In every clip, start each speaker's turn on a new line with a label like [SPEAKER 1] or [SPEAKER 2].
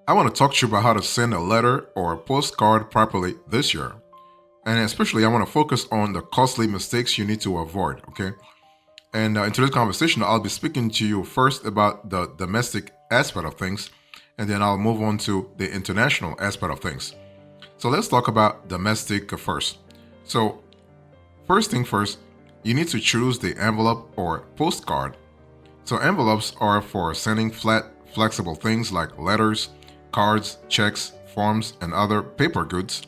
[SPEAKER 1] I want to talk to you about how to send a letter or a postcard properly this year. And especially, I want to focus on the costly mistakes you need to avoid, okay? And in today's conversation, I'll be speaking to you first about the domestic aspect of things, and then I'll move on to the international aspect of things. So let's talk about domestic first. So, first thing first, you need to choose the envelope or postcard. So, envelopes are for sending flat, flexible things like letters, cards, checks, forms, and other paper goods.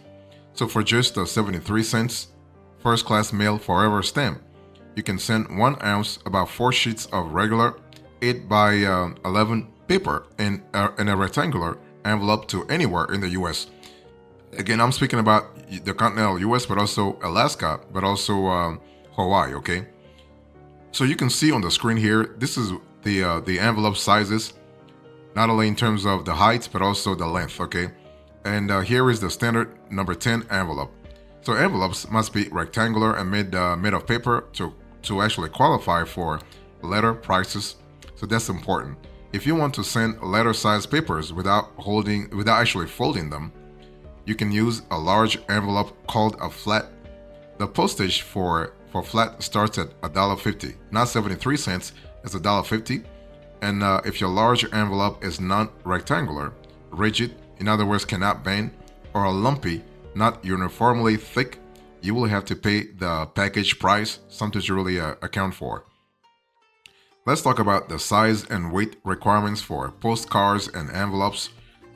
[SPEAKER 1] So, for just 73 cents, first class mail forever stamp, you can send 1 ounce, about 4 sheets of regular 8 by 11 paper in a rectangular envelope to anywhere in the US. Again, I'm speaking about the continental US, but also Alaska, but also Hawaii, okay? So you can see on the screen here, this is the envelope sizes, not only in terms of the height, but also the length, okay? And here is the standard number 10 envelope. So envelopes must be rectangular and made of paper to actually qualify for letter prices. So that's important. If you want to send letter-sized papers without actually folding them, you can use a large envelope called a flat. The postage for flat starts at $1.50, not 73 cents. It's $1.50. And if your large envelope is non-rectangular, rigid, in other words, cannot bend, or lumpy, not uniformly thick, you will have to pay the package price, something to really account for. Let's talk about the size and weight requirements for postcards and envelopes.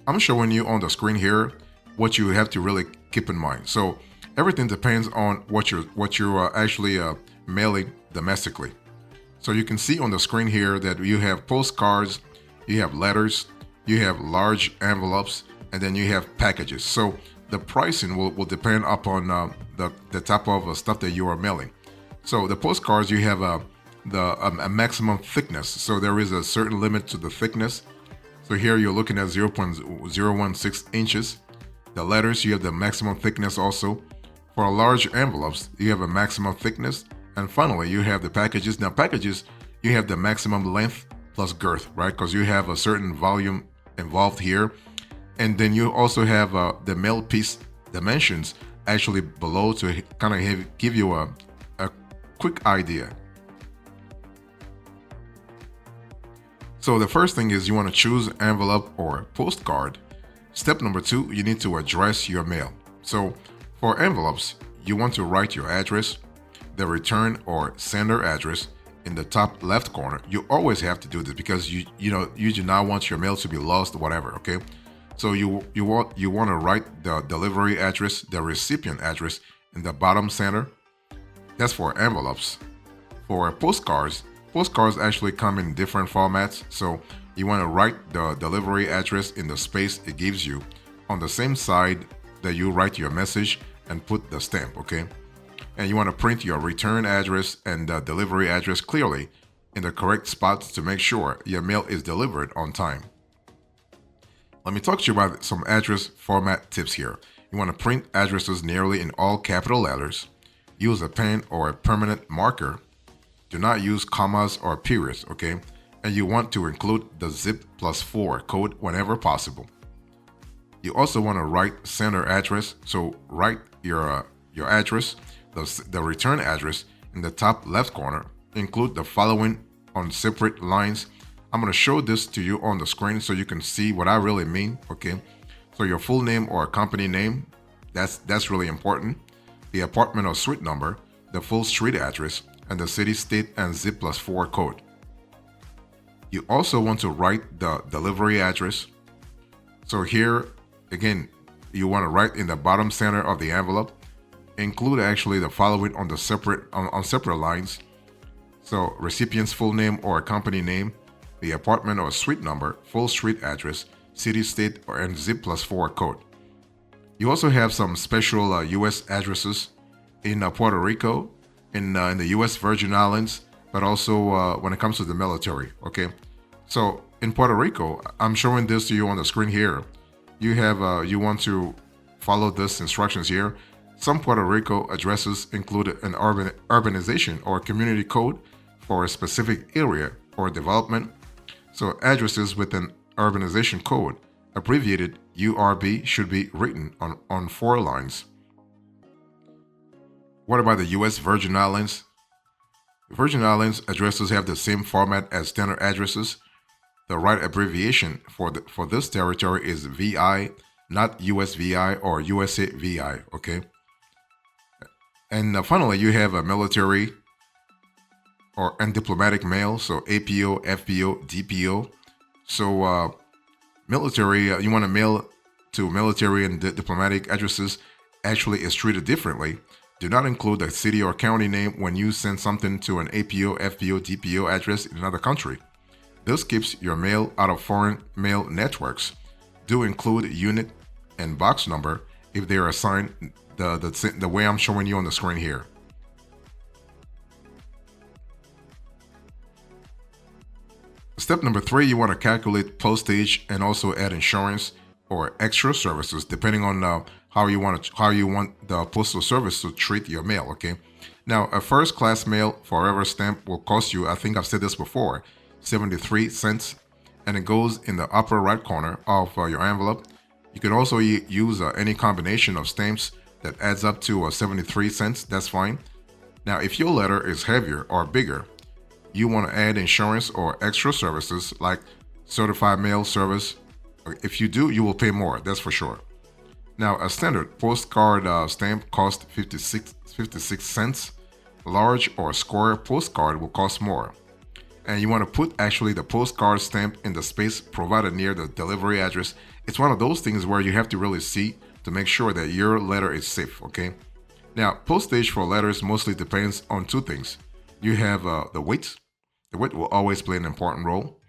[SPEAKER 1] I'm showing you on the screen here what you have to really keep in mind. So everything depends on what you're actually mailing domestically. So you can see on the screen here that you have postcards, you have letters, you have large envelopes, and then you have packages. So the pricing will depend upon the type of stuff that you are mailing. So the postcards, you have a maximum thickness. So there is a certain limit to the thickness. So here you're looking at 0.016 inches. The letters, you have the maximum thickness also. For large envelopes, you have a maximum thickness. And finally, you have the packages. Now, packages, you have the maximum length plus girth, right? Because you have a certain volume involved here. And then you also have the mail piece dimensions actually below to kind of give you a quick idea. So the first thing is you want to choose envelope or postcard. Step number 2, you need to address your mail. So for envelopes, you want to write your address, the return or sender address in the top left corner. You always have to do this because you do not want your mail to be lost or whatever, okay? So you want to write the delivery address, the recipient address in the bottom center. That's for envelopes. For postcards actually come in different formats. So you want to write the delivery address in the space it gives you on the same side that you write your message and put the stamp, okay? And you want to print your return address and the delivery address clearly in the correct spots to make sure your mail is delivered on time. Let me talk to you about some address format tips here. You want to print addresses nearly in all capital letters. Use a pen or a permanent marker. Do not use commas or periods, okay? And you want to include the zip +4 code whenever possible. You also want to write sender address, so write your address, the return address in the top left corner. Include the following on separate lines. I'm going to show this to you on the screen so you can see what I really mean, okay? So your full name or company name, that's really important. The apartment or suite number, the full street address, and the city, state, and zip +4 code. You also want to write the delivery address. So here, again, you want to write in the bottom center of the envelope. Include actually the following on separate lines. So recipient's full name or company name, the apartment or suite number, full street address, city, state, and zip +4 code. You also have some special U.S. addresses in Puerto Rico, in the U.S. Virgin Islands, but also when it comes to the military, okay? So in Puerto Rico, I'm showing this to you on the screen here. You want to follow this instructions here. Some Puerto Rico addresses include an urbanization or community code for a specific area or development. So addresses with an urbanization code Abbreviated URB should be written on 4 lines. What about the US Virgin Islands? Virgin Islands addresses have the same format as standard addresses. The right abbreviation for this territory is VI, not USVI or USA VI, okay? And finally, you have a military and diplomatic mail, so APO, FPO, DPO. So military, you want to mail to military and diplomatic addresses actually is treated differently. Do not include the city or county name when you send something to an APO, FPO, DPO address in another country. This keeps your mail out of foreign mail networks. Do include unit and box number if they are assigned the way I'm showing you on the screen here. Step number 3, you want to calculate postage and also add insurance or extra services depending on how you want the postal service to treat your mail. Okay. Now, a first class mail forever stamp will cost you, I think I've said this before, 73 cents, and it goes in the upper right corner of your envelope. You can also use any combination of stamps that adds up to 73 cents. That's fine. Now, if your letter is heavier or bigger, you want to add insurance or extra services like certified mail service. If you do, you will pay more, that's for sure. Now, a standard postcard stamp costs 56 cents. Large or square postcard will cost more. And you want to put actually the postcard stamp in the space provided near the delivery address. It's one of those things where you have to really see to make sure that your letter is safe, okay? Now, postage for letters mostly depends on 2 things. You have the weight. The weight will always play an important role,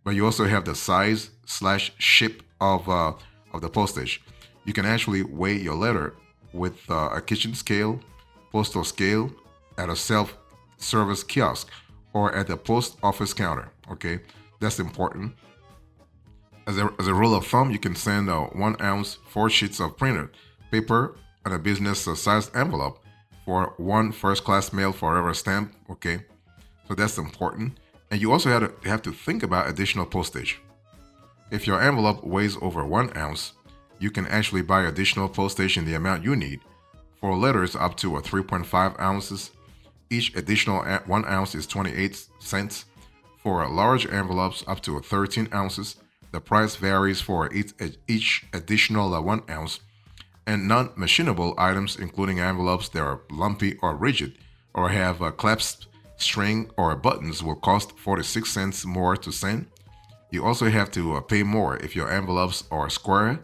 [SPEAKER 1] but you also have the size/shape of the postage. You can actually weigh your letter with a kitchen scale, postal scale, at a self-service kiosk, or at the post office counter. Okay, that's important. As a rule of thumb, you can send 1 ounce 4 sheets of printed paper and a business-sized envelope for 1 first-class mail forever stamp. Okay, so that's important. And you also have to think about additional postage. If your envelope weighs over 1 ounce, you can actually buy additional postage in the amount you need. For letters up to 3.5 ounces, each additional 1 ounce is 28 cents. For large envelopes up to 13 ounces, the price varies for each additional 1 ounce. And non-machinable items, including envelopes that are lumpy or rigid or have a clasped string or buttons, will cost 46 cents more to send. You also have to pay more if your envelopes are square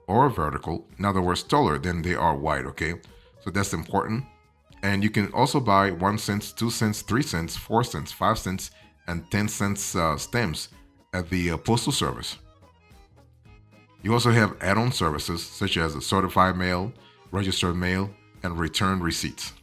[SPEAKER 1] or vertical, in other words, taller than they are wide, okay? So that's important. And you can also buy 1 cent, 2 cents, 3 cents, 4 cents, 5 cents, and 10 cents stamps at the postal service. You also have add-on services such as certified mail, registered mail, and return receipts.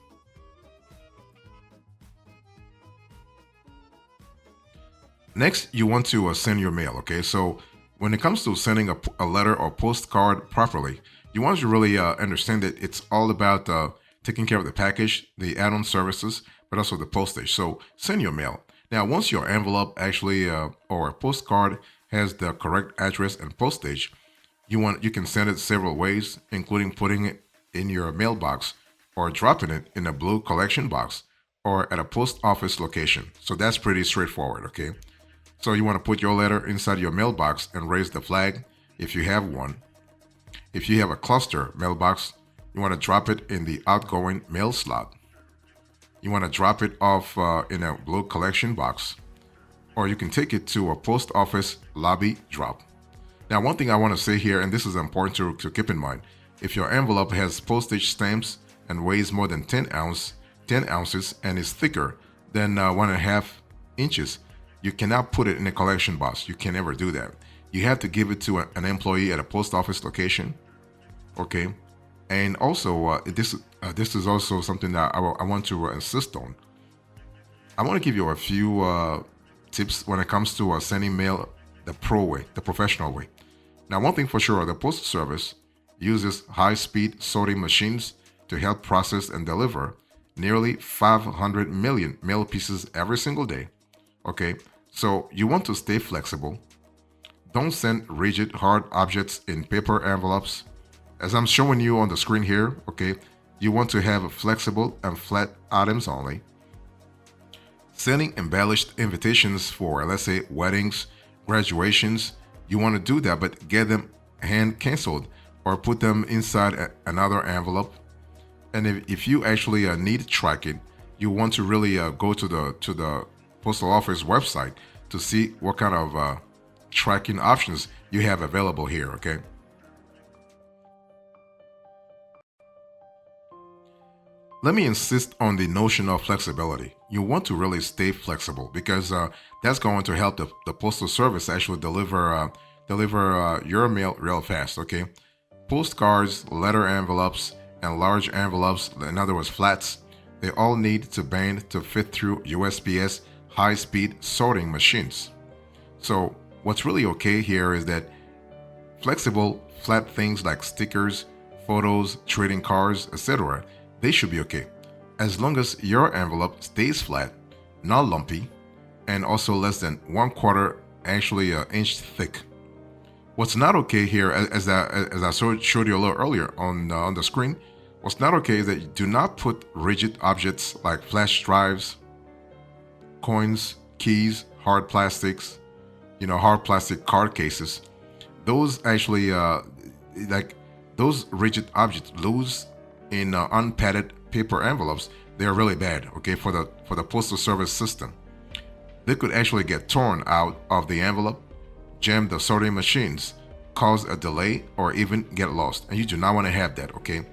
[SPEAKER 1] Next, you want to send your mail, okay? So when it comes to sending a letter or postcard properly, you want to really understand that it's all about taking care of the package, the add-on services, but also the postage. So send your mail. Now, once your envelope actually or a postcard has the correct address and postage, you can send it several ways, including putting it in your mailbox or dropping it in a blue collection box or at a post office location. So that's pretty straightforward, okay? So you want to put your letter inside your mailbox and raise the flag if you have one. If you have a cluster mailbox, you want to drop it in the outgoing mail slot. You want to drop it off in a blue collection box, or you can take it to a post office lobby drop. Now, one thing I want to say here, and this is important to keep in mind, if your envelope has postage stamps and weighs more than 10 ounces and is thicker than 1.5 inches, you cannot put it in a collection box. You can never do that. You have to give it to an employee at a post office location. Okay. And also, this is also something that I want to insist on. I want to give you a few tips when it comes to sending mail the pro way, the professional way. Now, one thing for sure, the Postal Service uses high-speed sorting machines to help process and deliver nearly 500 million mail pieces every single day. Okay, so you want to stay flexible. Don't send rigid, hard objects in paper envelopes. As I'm showing you on the screen here, okay, you want to have flexible and flat items only. Sending embellished invitations for, let's say, weddings, graduations, you want to do that, but get them hand canceled or put them inside another envelope. And if you actually need tracking, you want to really go to the postal office website to see what kind of tracking options you have available here. Okay. Let me insist on the notion of flexibility. You want to really stay flexible because that's going to help the postal service actually deliver your mail real fast. Okay, postcards, letter envelopes, and large envelopes, in other words, flats, they all need to bend to fit through USPS high-speed sorting machines. So what's really okay here is that flexible, flat things like stickers, photos, trading cards, etc., they should be okay. As long as your envelope stays flat, not lumpy, and also less than 1/4 actually inch thick. What's not okay here, as I showed you a little earlier on the screen, what's not okay is that you do not put rigid objects like flash drives, coins, keys, hard plastics, hard plastic card cases. Those actually, like those rigid objects, loose in unpadded paper envelopes, they are really bad. Okay, for the postal service system, they could actually get torn out of the envelope, jam the sorting machines, cause a delay, or even get lost. And you do not want to have that. Okay,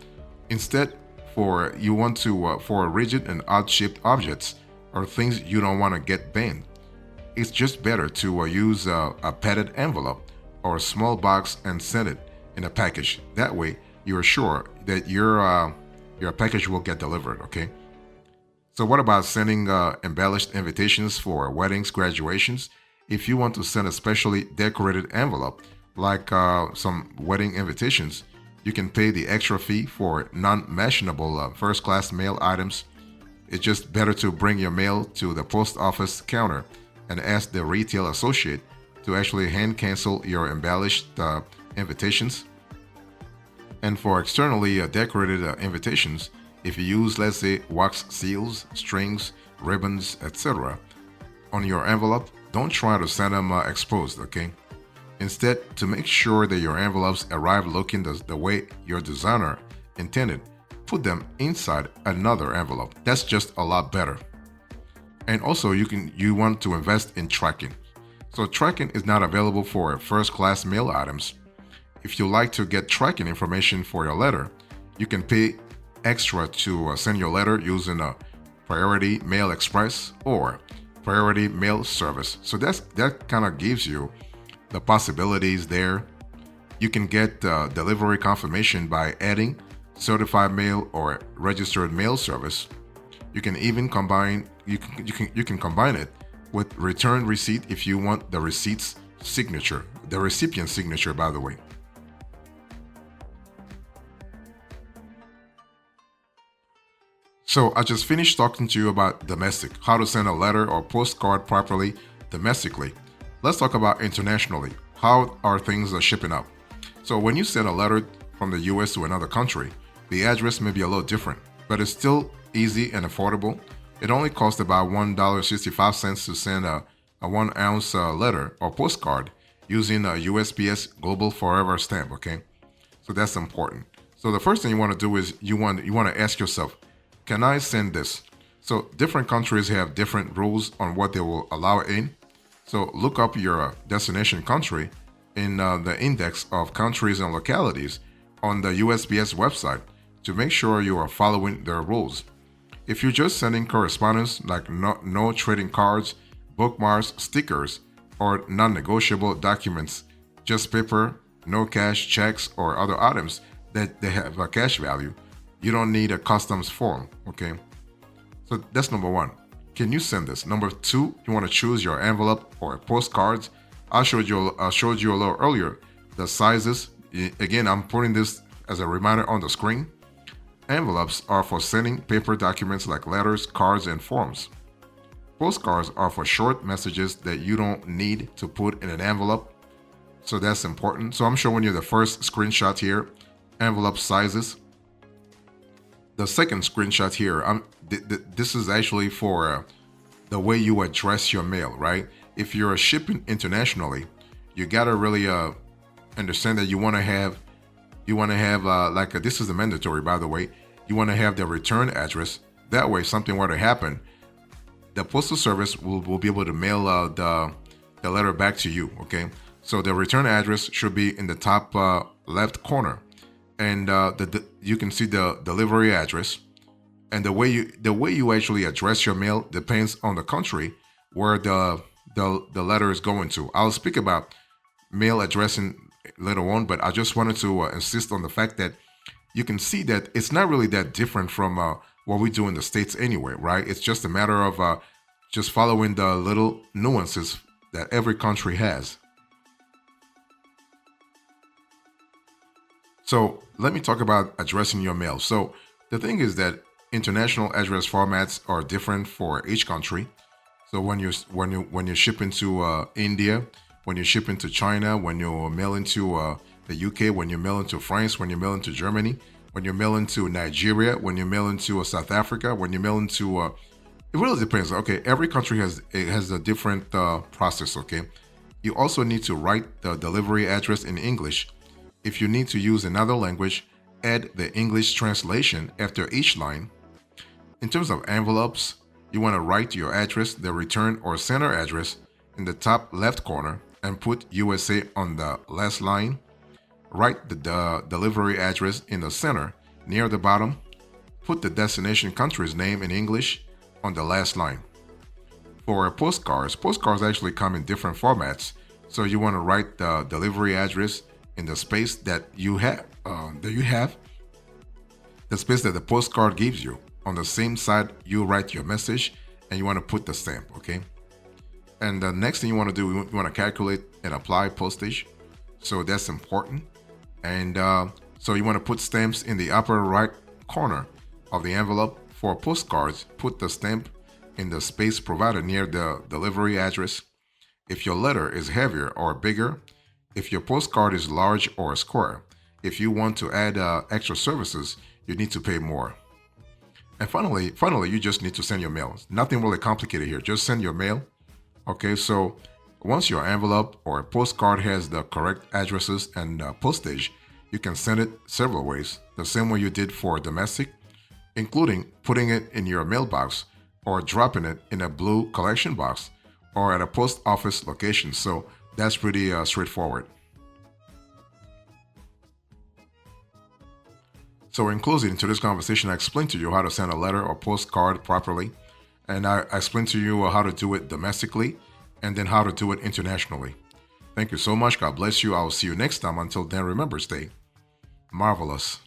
[SPEAKER 1] instead, you want to for rigid and odd-shaped objects or things you don't want to get bent, it's just better to use a padded envelope or a small box and send it in a package. That way, you're sure that your package will get delivered. Okay. So what about sending embellished invitations for weddings, graduations? If you want to send a specially decorated envelope, like some wedding invitations, you can pay the extra fee for non-mentionable first-class mail items. It's just better to bring your mail to the post office counter and ask the retail associate to actually hand cancel your embellished invitations. And for externally decorated invitations, if you use, let's say, wax seals, strings, ribbons, etc., on your envelope, don't try to send them exposed, okay? Instead, to make sure that your envelopes arrive looking the way your designer intended, put them inside another envelope. That's just a lot better. And also, you want to invest in tracking. So tracking is not available for first-class mail items. If you like to get tracking information for your letter, you can pay extra to send your letter using a Priority Mail Express or Priority Mail Service. So that kind of gives you the possibilities there. You can get delivery confirmation by adding certified mail or registered mail service. You can even combine it with return receipt if you want the receipt's signature, the recipient's signature, by the way. So I just finished talking to you about domestic, how to send a letter or postcard properly domestically. Let's talk about internationally. How are things shipping up? So when you send a letter from the US to another country, the address may be a little different, but it's still easy and affordable. It only costs about $1.65 to send a 1 ounce letter or postcard using a USPS Global Forever stamp, okay? So that's important. So the first thing you want to do is you want to ask yourself, can I send this? So different countries have different rules on what they will allow in. So look up your destination country in the index of countries and localities on the USPS website to make sure you are following their rules. If you're just sending correspondence like no trading cards, bookmarks, stickers, or non-negotiable documents, just paper, no cash, checks, or other items that they have a cash value, you don't need a customs form, okay? So that's number one. Can you send this? Number two, you want to choose your envelope or postcards. I showed you a little earlier the sizes. Again, I'm putting this as a reminder on the screen. Envelopes are for sending paper documents like letters, cards, and forms. Postcards are for short messages that you don't need to put in an envelope. So that's important. So I'm showing you the first screenshot here, envelope sizes. The second screenshot here, this is actually for the way you address your mail, right? If you're shipping internationally, you gotta really understand that you want to have this is a mandatory, by the way. You want to have the return address. That way, if something were to happen, the postal service will be able to mail the letter back to you. Okay, so the return address should be in the top left corner, and you can see the delivery address. And the way you actually address your mail depends on the country where the letter is going to. I'll speak about mail addressing later on, but I just wanted to insist on the fact that you can see that it's not really that different from what we do in the States anyway, right? It's just a matter of just following the little nuances that every country has. So let me talk about addressing your mail. So the thing is that international address formats are different for each country. So when you're shipping to India, when you're shipping to China, when you're mailing to the UK, when you're mailing to France, when you're mailing to Germany, when you're mailing to Nigeria, when you're mailing to South Africa, when you're mailing to it really depends. Okay, every country has a different process. Okay, you also need to write the delivery address in English. If you need to use another language, add the English translation after each line. In terms of envelopes, you want to write your address, the return or sender address, in the top left corner and put USA on the last line. Write the delivery address in the center near the bottom. Put the destination country's name in English on the last line. For postcards actually come in different formats. So you want to write the delivery address in the space that you have, the space that the postcard gives you. On the same side, you write your message and you want to put the stamp, okay? And the next thing you want to do, you want to calculate and apply postage. So that's important. And so you want to put stamps in the upper right corner of the envelope. For postcards, put the stamp in the space provided near the delivery address. If your letter is heavier or bigger, if your postcard is large or square, if you want to add extra services, you need to pay more. And finally, you just need to send your mail. Nothing really complicated here. Just send your mail. Okay, so once your envelope or postcard has the correct addresses and postage, you can send it several ways. The same way you did for domestic, including putting it in your mailbox or dropping it in a blue collection box or at a post office location. So that's pretty straightforward. So in closing to this conversation, I explained to you how to send a letter or postcard properly. And I explained to you how to do it domestically and then how to do it internationally. Thank you so much. God bless you. I will see you next time. Until then, remember, stay marvelous.